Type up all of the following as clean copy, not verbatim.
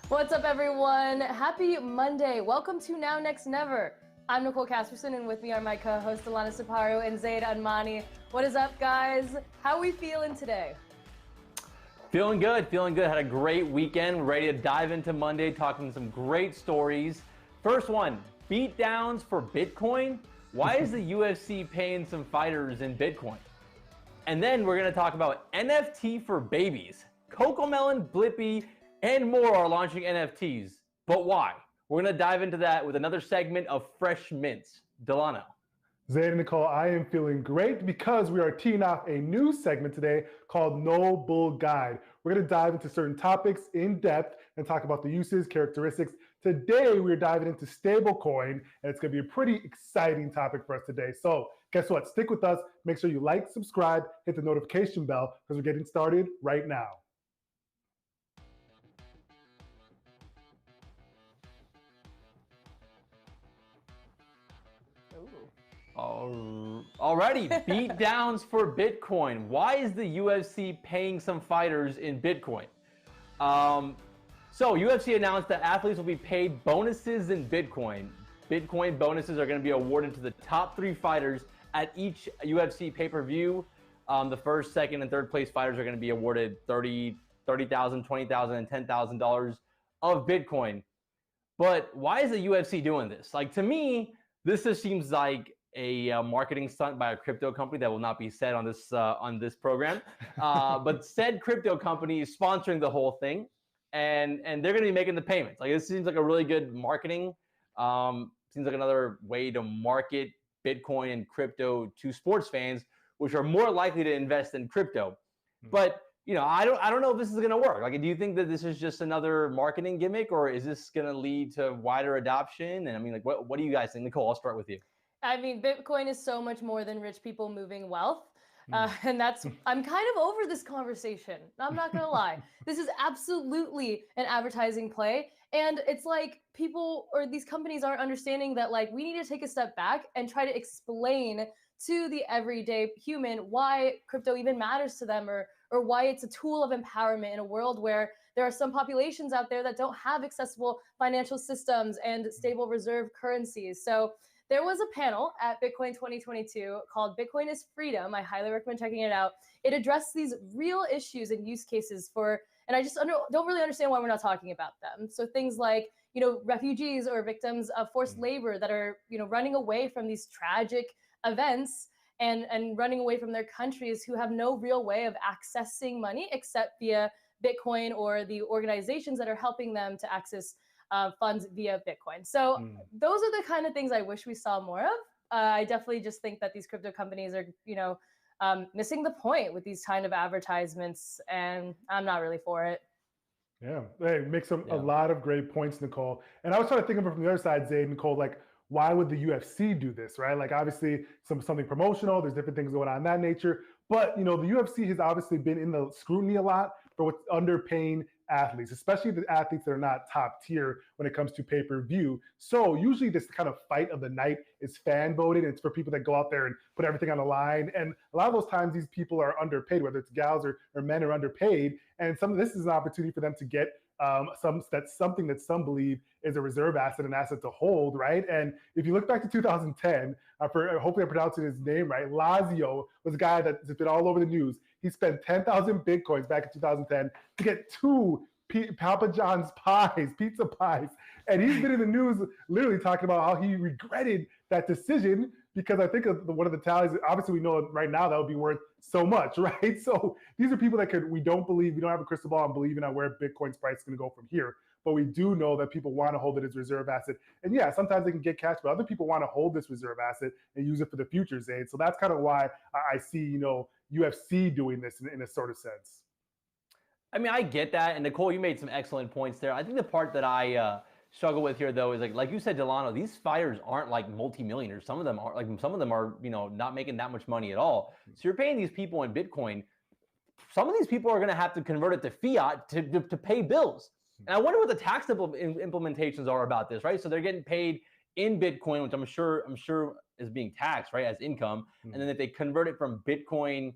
What's up, everyone? Happy Monday. Welcome to Now Next Never. I'm Nicole Casperson, and with me are my co-hosts Alana Saparu and Zaid Anmani. What is up, guys? How are we feeling today? Feeling good. Had a great weekend. We're ready to dive into Monday, talking some great stories. First one, beatdowns for Bitcoin. Why is the UFC paying some fighters in Bitcoin? And then we're going to talk about NFT for babies. Cocomelon, Blippi, and more are launching NFTs. But why? We're going to dive into that with another segment of Fresh Mints. Delano. Zaid and Nicole, I am feeling great because we are teeing off a new segment today called No Bull Guide. We're going to dive into certain topics in depth and talk about the uses, characteristics. Today, we're diving into stablecoin, and it's going to be a pretty exciting topic for us today. So guess what? Stick with us. Make sure you like, subscribe, hit the notification bell because we're getting started right now. Alrighty, beatdowns for Bitcoin. Why is the UFC paying some fighters in Bitcoin? So UFC announced that athletes will be paid bonuses in Bitcoin. Bitcoin bonuses are going to be awarded to the top 3 fighters at each UFC pay-per-view. The first, second, and third place fighters are going to be awarded $30,000, $20,000, and $10,000 of Bitcoin. But why is the UFC doing this? Like, to me, this just seems like a marketing stunt by a crypto company that will not be said on this program. But said crypto company is sponsoring the whole thing, and they're going to be making the payments. Like, this seems like a really good marketing. Seems like another way to market Bitcoin and crypto to sports fans, which are more likely to invest in crypto. But I don't know if this is going to work. Like, do you think that this is just another marketing gimmick, or is this going to lead to wider adoption? And I mean, like, what do you guys think? Nicole, I'll start with you. I mean, Bitcoin is so much more than rich people moving wealth. And I'm kind of over this conversation. I'm not going to lie. This is absolutely an advertising play. And it's like people or these companies aren't understanding that, like, we need to take a step back and try to explain to the everyday human why crypto even matters to them, or why it's a tool of empowerment in a world where there are some populations out there that don't have accessible financial systems and stable reserve currencies. So there was a panel at Bitcoin 2022 called Bitcoin is Freedom. I highly recommend checking it out. It addressed these real issues and use cases and I just don't really understand why we're not talking about them. So things like, refugees or victims of forced labor that are, running away from these tragic events and running away from their countries, who have no real way of accessing money except via Bitcoin or the organizations that are helping them to access funds via Bitcoin. So those are the kind of things I wish we saw more of. I definitely just think that these crypto companies are, missing the point with these kind of advertisements, and I'm not really for it. Yeah, it makes a lot of great points, Nicole. And I was trying to think of it from the other side, Zaid, Nicole, like, why would the UFC do this, right? Like, obviously something promotional, there's different things going on in that nature. But, the UFC has obviously been in the scrutiny a lot for what's underpaying athletes, especially the athletes that are not top tier when it comes to pay-per-view. So usually this kind of fight of the night is fan voted. It's for people that go out there and put everything on the line. And a lot of those times these people are underpaid, whether it's gals or men are underpaid. And this is an opportunity for them to get something that some believe is a reserve asset, an asset to hold, right? And if you look back to 2010, hopefully I'm pronouncing his name right, Lazio was a guy that's been all over the news. He spent 10,000 Bitcoins back in 2010 to get 2 Papa John's pizza pies. And he's been in the news literally talking about how he regretted that decision, because I think one of the tallies, obviously we know right now that would be worth so much, right? So these are people that we don't have a crystal ball and believing on where Bitcoin's price is going to go from here. But we do know that people want to hold it as reserve asset. And yeah, sometimes they can get cash, but other people want to hold this reserve asset and use it for the future, Zaid. So that's kind of why I see, UFC doing this in a sort of sense. I mean, I get that. And Nicole, you made some excellent points there. I think the part that I struggle with here, though, is like you said, Delano, these fighters aren't like multimillionaires. Some of them are not making that much money at all. So you're paying these people in Bitcoin. Some of these people are going to have to convert it to fiat to pay bills. And I wonder what the tax implementations are about this, right? So they're getting paid in Bitcoin, which I'm sure is being taxed, right, as income. And then if they convert it from Bitcoin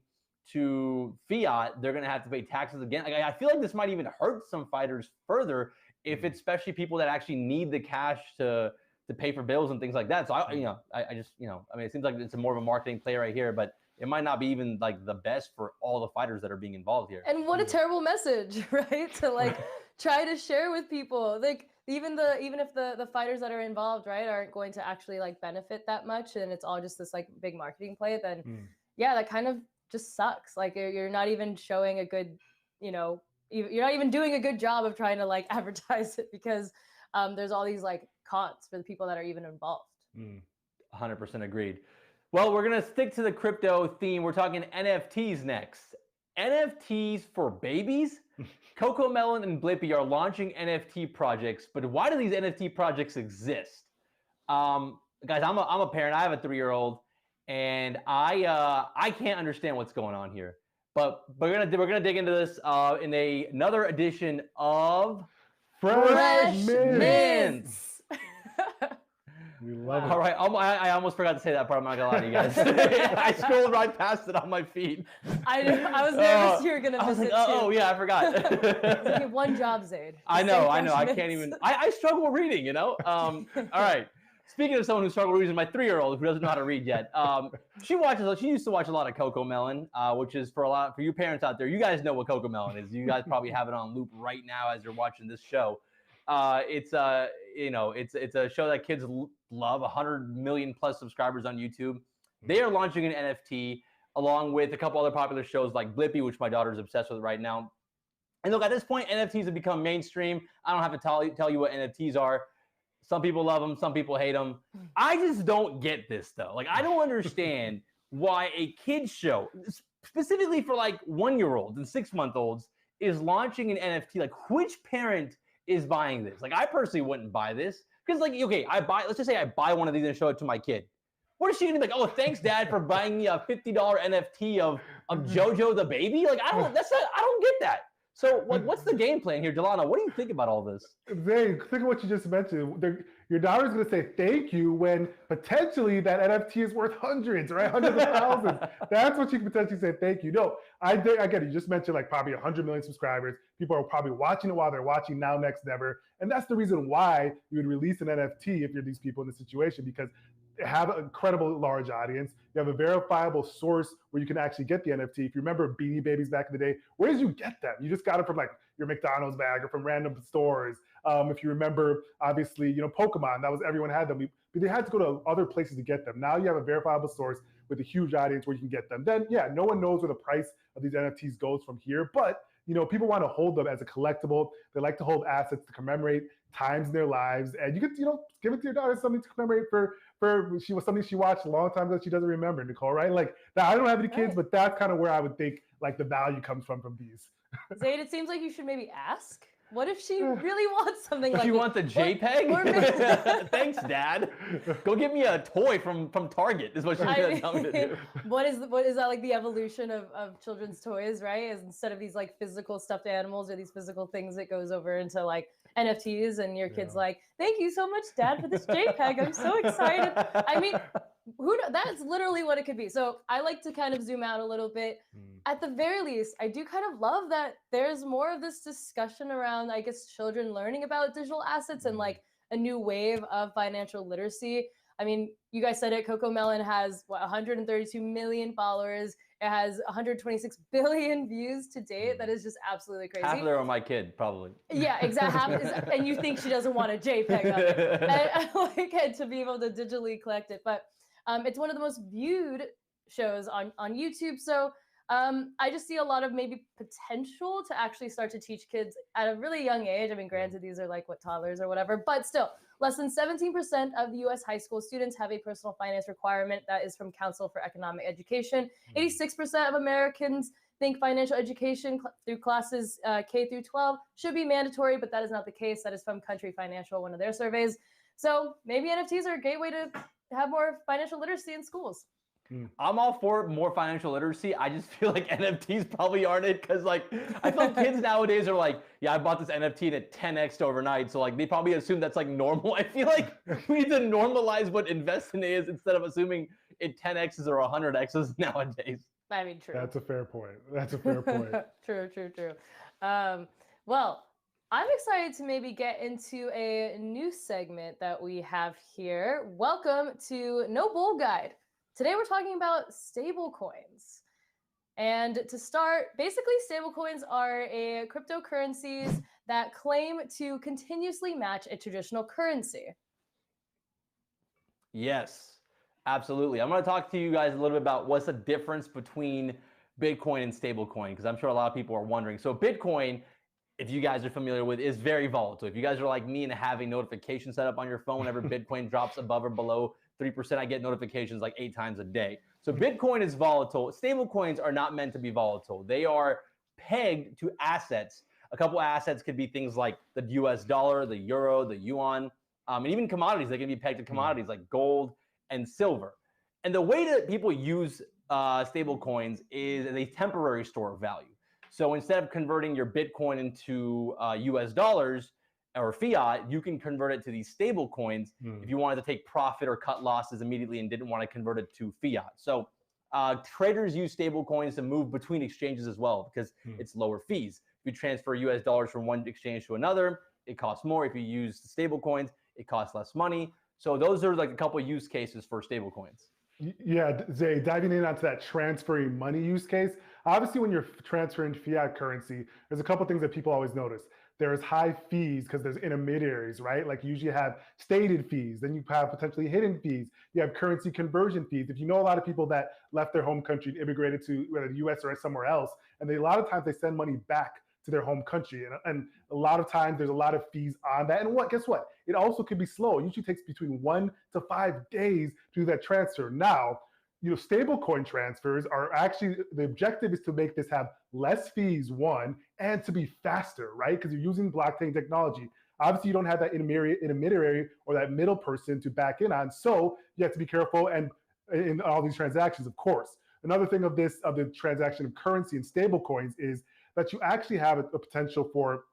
to fiat, they're going to have to pay taxes again. Like, I feel like this might even hurt some fighters further, if it's especially people that actually need the cash to pay for bills and things like that. So I just, I mean, it seems like it's more of a marketing play right here, but it might not be even like the best for all the fighters that are being involved here. And what a terrible message, right? To like try to share with people. Like even if the fighters that are involved, right, aren't going to actually like benefit that much, and it's all just this like big marketing play, then yeah, that kind of just sucks. Like you're not even showing a good, you're not even doing a good job of trying to like advertise it, because there's all these like cons for the people that are even involved. 100% agreed. Well, we're going to stick to the crypto theme. We're talking NFTs next. NFTs for babies? Cocomelon and Blippi are launching NFT projects, but why do these NFT projects exist? Guys, I'm a parent. I have a 3-year-old, and I can't understand what's going on here. But we're gonna dig into this in another edition of Fresh Mints. We love it. All right, I almost forgot to say that part. I'm not gonna lie to you guys. I scrolled right past it on my feed. I was nervous you were gonna miss it too. Oh yeah, I forgot. You have one job, Zaid. I know. I can't even. I struggle reading. All right. Speaking of someone who struggles reading, my 3-year-old who doesn't know how to read yet. She used to watch a lot of Cocomelon, which is for you parents out there. You guys know what Cocomelon is. You guys probably have it on loop right now as you're watching this show. It's a show that kids love. 100 million plus subscribers on YouTube. They are launching an NFT along with a couple other popular shows like Blippi, which my daughter's obsessed with right now. And look, at this point, NFTs have become mainstream. I don't have to tell you what NFTs are. Some people love them, some people hate them. I just don't get this though. Like, I don't understand why a kids show, specifically for like 1-year-olds and 6-month-olds, is launching an NFT. Like, which parent is buying this? Like, I personally wouldn't buy this. Because, like, okay, let's just say I buy one of these and show it to my kid. What is she gonna be like? Oh, thanks, Dad, for buying me a $50 NFT of JoJo the baby? Like, I don't get that. So, like, what's the game plan here, Delano? What do you think about all this? Zay, think of what you just mentioned. Your daughter's going to say thank you when potentially that NFT is worth hundreds, right? Hundreds of thousands. That's what you can potentially say thank you. No, I get it. You just mentioned like probably 100 million subscribers. People are probably watching it while they're watching Now, Next, Never. And that's the reason why you would release an NFT if you're these people in this situation, because they have an incredible large audience. You have a verifiable source where you can actually get the NFT. If you remember Beanie Babies back in the day, where did you get them? You just got it from like your McDonald's bag or from random stores. If you remember, obviously, Pokemon, that was everyone had them. But they had to go to other places to get them. Now you have a verifiable source with a huge audience where you can get them. Then, yeah, no one knows where the price of these NFTs goes from here. But, people want to hold them as a collectible. They like to hold assets to commemorate times in their lives. And you could, give it to your daughter something to commemorate for something she watched a long time ago that she doesn't remember, Nicole, right? Like, I don't have any kids, but that's kind of where I would think like the value comes from these. Zaid, it seems like you should maybe ask. What if she really wants something like this? You want the JPEG? Thanks, Dad. Go get me a toy from Target is what she's going to tell me to do. What is that, like the evolution of children's toys, right? Is instead of these like physical stuffed animals or these physical things, it goes over into like NFTs, and your kid's like, thank you so much, Dad, for this JPEG. I'm so excited. I mean, that's literally what it could be. So I like to kind of zoom out a little bit. At the very least, I do kind of love that there's more of this discussion around, I guess, children learning about digital assets and like a new wave of financial literacy. I mean, you guys said it, Cocomelon has 132 million followers. It has 126 billion views to date. That is just absolutely crazy. Half of them are my kid, probably. Yeah, exactly. And you think she doesn't want a JPEG of it. And I like it to be able to digitally collect it. But it's one of the most viewed shows on YouTube. So I just see a lot of maybe potential to actually start to teach kids at a really young age. I mean, granted, these are like toddlers or whatever, but still, less than 17% of the U.S. high school students have a personal finance requirement. That is from Council for Economic Education. 86% of Americans think financial education through classes K through 12 should be mandatory, but that is not the case. That is from Country Financial, one of their surveys. So maybe NFTs are a great way to have more financial literacy in schools. I'm all for more financial literacy. I just feel like NFTs probably aren't it, because like I feel like kids nowadays are like, yeah, I bought this NFT and it 10x'd overnight. So like they probably assume that's like normal. I feel like we need to normalize what investing is instead of assuming it 10x's or 100x's nowadays. I mean, true. That's a fair point. That's a fair point. True. Well, I'm excited to maybe get into a new segment that we have here. Welcome to No Bull Guide. Today we're talking about stablecoins. And to start, basically, stablecoins are cryptocurrencies that claim to continuously match a traditional currency. Yes, absolutely. I'm going to talk to you guys a little bit about what's the difference between Bitcoin and stablecoin, because I'm sure a lot of people are wondering. So Bitcoin, if you guys are familiar with, is very volatile. If you guys are like me and having notifications set up on your phone whenever Bitcoin drops above or below 3%, I get notifications like 8 times a day. So Bitcoin is volatile. Stablecoins are not meant to be volatile. They are pegged to assets. A couple assets could be things like the US dollar, the euro, the yuan, and even commodities. They can be pegged to commodities like gold and silver. And the way that people use stable coins is as a temporary store of value. So instead of converting your Bitcoin into US dollars or fiat, you can convert it to these stable coins if you wanted to take profit or cut losses immediately and didn't want to convert it to fiat. So traders use stable coins to move between exchanges as well because it's lower fees. If you transfer US dollars from one exchange to another, it costs more. If you use stable coins, it costs less money. So those are like a couple of use cases for stable coins. Yeah, Zay, diving in onto that transferring money use case. Obviously, when you're transferring fiat currency, there's a couple of things that people always notice. There's high fees because there's intermediaries, right? Like you usually have stated fees, then you have potentially hidden fees. You have currency conversion fees. If you know a lot of people that left their home country and immigrated to whether the US or somewhere else, and a lot of times they send money back to their home country. And a lot of times there's a lot of fees on that. And guess what? It also could be slow. It usually takes between 1 to 5 days to do that transfer. Now, stable coin transfers are actually, the objective is to make this have less fees, one, and to be faster, right? Because you're using blockchain technology. Obviously, you don't have that intermediary or that middle person to back in on. So you have to be careful and in all these transactions, of course. Another thing of the transaction of currency and stable coins is that you actually have a potential for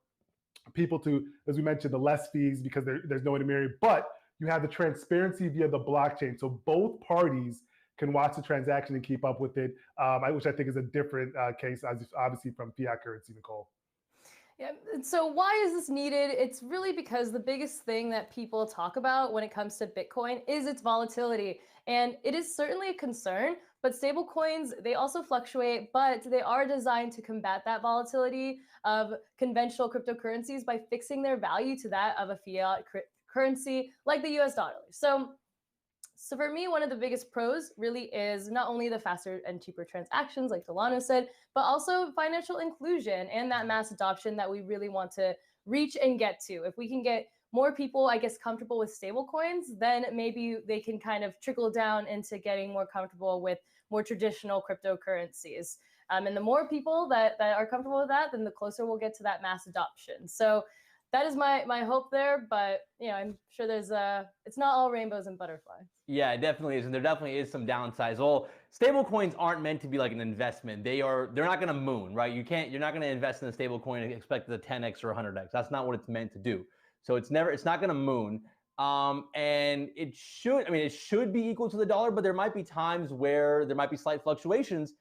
people to, as we mentioned, the less fees because there's no intermediary, but you have the transparency via the blockchain. So both parties can watch the transaction and keep up with it, which I think is a different case, obviously, from fiat currency, Nicole. Yeah, so why is this needed? It's really because the biggest thing that people talk about when it comes to Bitcoin is its volatility. And it is certainly a concern, but stablecoins, they also fluctuate, but they are designed to combat that volatility of conventional cryptocurrencies by fixing their value to that of a fiat currency like the US dollar. So for me, one of the biggest pros really is not only the faster and cheaper transactions, like Delano said, but also financial inclusion and that mass adoption that we really want to reach and get to. If we can get more people, I guess, comfortable with stable coins, then maybe they can kind of trickle down into getting more comfortable with more traditional cryptocurrencies. And the more people that are comfortable with that, then the closer we'll get to that mass adoption. So that is my hope there, but I'm sure it's not all rainbows and butterflies. Yeah, it definitely is, and there definitely is some downsides. Well, stable coins aren't meant to be like an investment. They're not going to moon, right? You're not going to invest in a stable coin and expect the 10x or 100x. That's not what it's meant to do. So it's not going to moon. And it should be equal to the dollar, but there might be times where there might be slight fluctuations,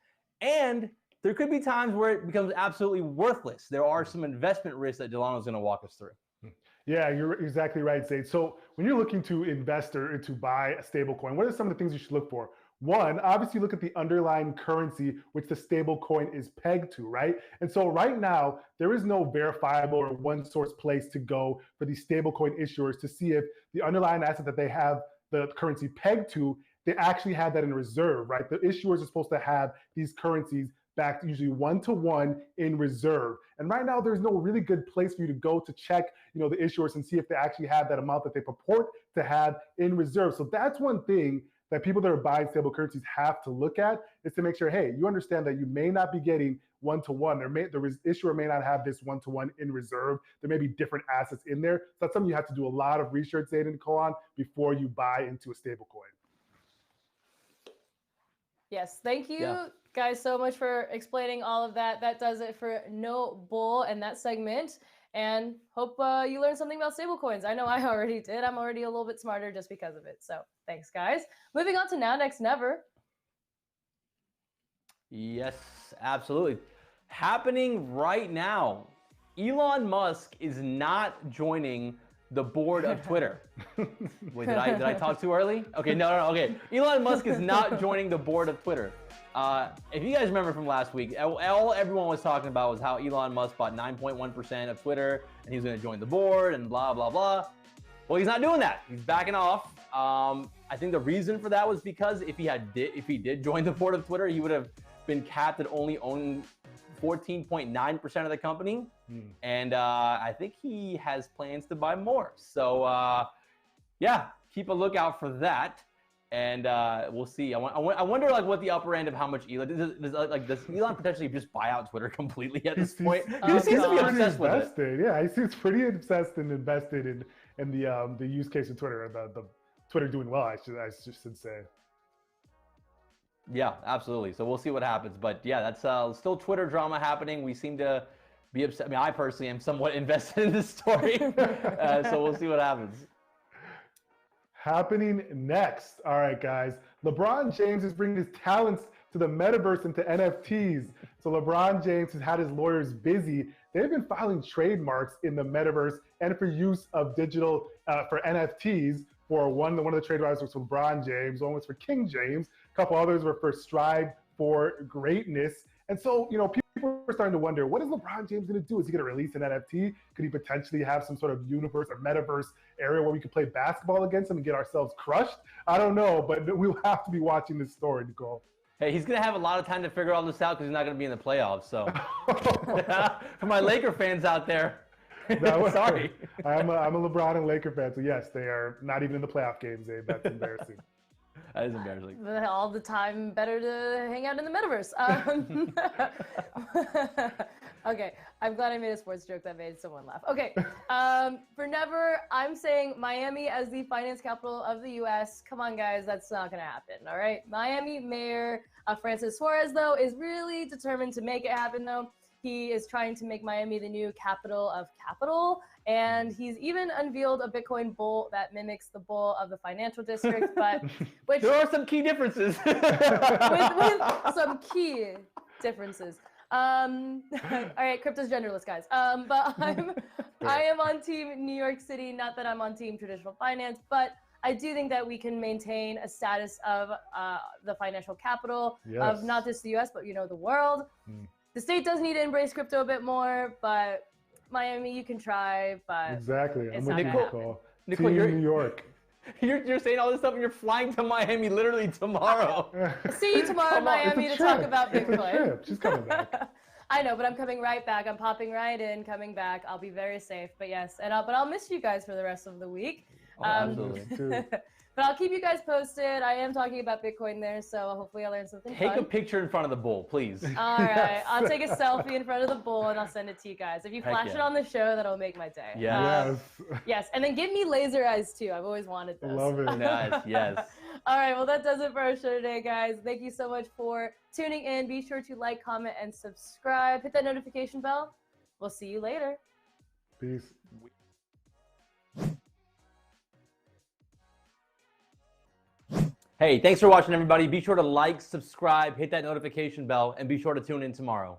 and there could be times where it becomes absolutely worthless. There are some investment risks that Delano is going to walk us through. Yeah, you're exactly right, Zaid. So when you're looking to invest or to buy a stable coin, what are some of the things you should look for? One, obviously look at the underlying currency which the stable coin is pegged to, right? And so right now, there is no verifiable or one source place to go for these stable coin issuers to see if the underlying asset that they have the currency pegged to, they actually have that in reserve, right? The issuers are supposed to have these currencies backed usually 1-to-1 in reserve. And right now, there's no really good place for you to go to check, the issuers and see if they actually have that amount that they purport to have in reserve. So that's one thing that people that are buying stable currencies have to look at, is to make sure, hey, you understand that you may not be getting 1-to-1. The issuer may not have this 1-to-1 in reserve. There may be different assets in there. So that's something you have to do a lot of research, Zaid and Nicole, on before you buy into a stable coin. Yes, thank you guys so much for explaining all of that. That does it for No Bull and that segment. And hope you learned something about stablecoins. I know I already did. I'm already a little bit smarter just because of it. So thanks, guys. Moving on to Now Next Never. Yes, absolutely. Happening right now. Elon Musk is not joining the board of Twitter. Wait, did I talk too early? Okay, no, okay. Elon Musk is not joining the board of Twitter. If you guys remember from last week, all everyone was talking about was how Elon Musk bought 9.1% of Twitter and he was going to join the board and blah, blah, blah. Well, he's not doing that. He's backing off. I think the reason for that was because if he did join the board of Twitter, he would have been capped at only owning 14.9% of the company. And I think he has plans to buy more. So yeah, keep a lookout for that. And we'll see. I wonder like what the upper end of how much Elon does Elon potentially just buy out Twitter completely at this point? He seems to be obsessed with it. Yeah, he seems pretty obsessed and invested in the use case of Twitter, the Twitter doing well. I should say. Yeah, absolutely. So we'll see what happens. But yeah, that's still Twitter drama happening. We seem to be upset. I mean, I personally am somewhat invested in this story. So we'll see what happens. Happening next. All right, guys. LeBron James is bringing his talents to the metaverse into NFTs. So LeBron James has had his lawyers busy. They've been filing trademarks in the metaverse and for use of digital for NFTs. For one of the trademarks was for LeBron James, one was for King James, a couple others were for Strive for Greatness. And so, people are starting to wonder, what is LeBron James going to do? Is he going to release an NFT? Could he potentially have some sort of universe or metaverse area where we could play basketball against him and get ourselves crushed? I don't know, but we'll have to be watching this story, Nicole. Hey, he's going to have a lot of time to figure all this out because he's not going to be in the playoffs. So for my Laker fans out there, sorry. I'm a LeBron and Laker fan, so yes, they are not even in the playoff games, Abe. That's embarrassing. That is embarrassing. All the time, better to hang out in the metaverse. Okay, I'm glad I made a sports joke that made someone laugh. Okay, for never, I'm saying Miami as the finance capital of the U.S. Come on, guys, that's not going to happen, all right? Miami Mayor Francis Suarez, though, is really determined to make it happen, though. He is trying to make Miami the new capital of capital, and he's even unveiled a Bitcoin bull that mimics the bull of the financial district, but which there are some key differences. with some key differences. All right, crypto's genderless, guys. But I am on team New York City. Not that I'm on team traditional finance, but I do think that we can maintain a status of the financial capital of not just the U.S., but the world. The state does need to embrace crypto a bit more, but Miami, you can try. But exactly, I'm with you, Nicole. Nicole, you're in New York. You're saying all this stuff and you're flying to Miami literally tomorrow. See you tomorrow in Miami to talk about Bitcoin. She's coming back. I know, but I'm coming right back. I'm popping right in, coming back. I'll be very safe. But yes, but I'll miss you guys for the rest of the week. Absolutely. But I'll keep you guys posted. I am talking about Bitcoin there, so hopefully I'll learn something Take fun. a picture in front of the bull, please. All right. I'll take a selfie in front of the bull, and I'll send it to you guys. If you flash it on the show, that'll make my day. Yes. Yes, and then give me laser eyes, too. I've always wanted this. Love it. Nice, yes. All right, well, that does it for our show today, guys. Thank you so much for tuning in. Be sure to like, comment, and subscribe. Hit that notification bell. We'll see you later. Peace. Hey, thanks for watching, everybody. Be sure to like, subscribe, hit that notification bell, and be sure to tune in tomorrow.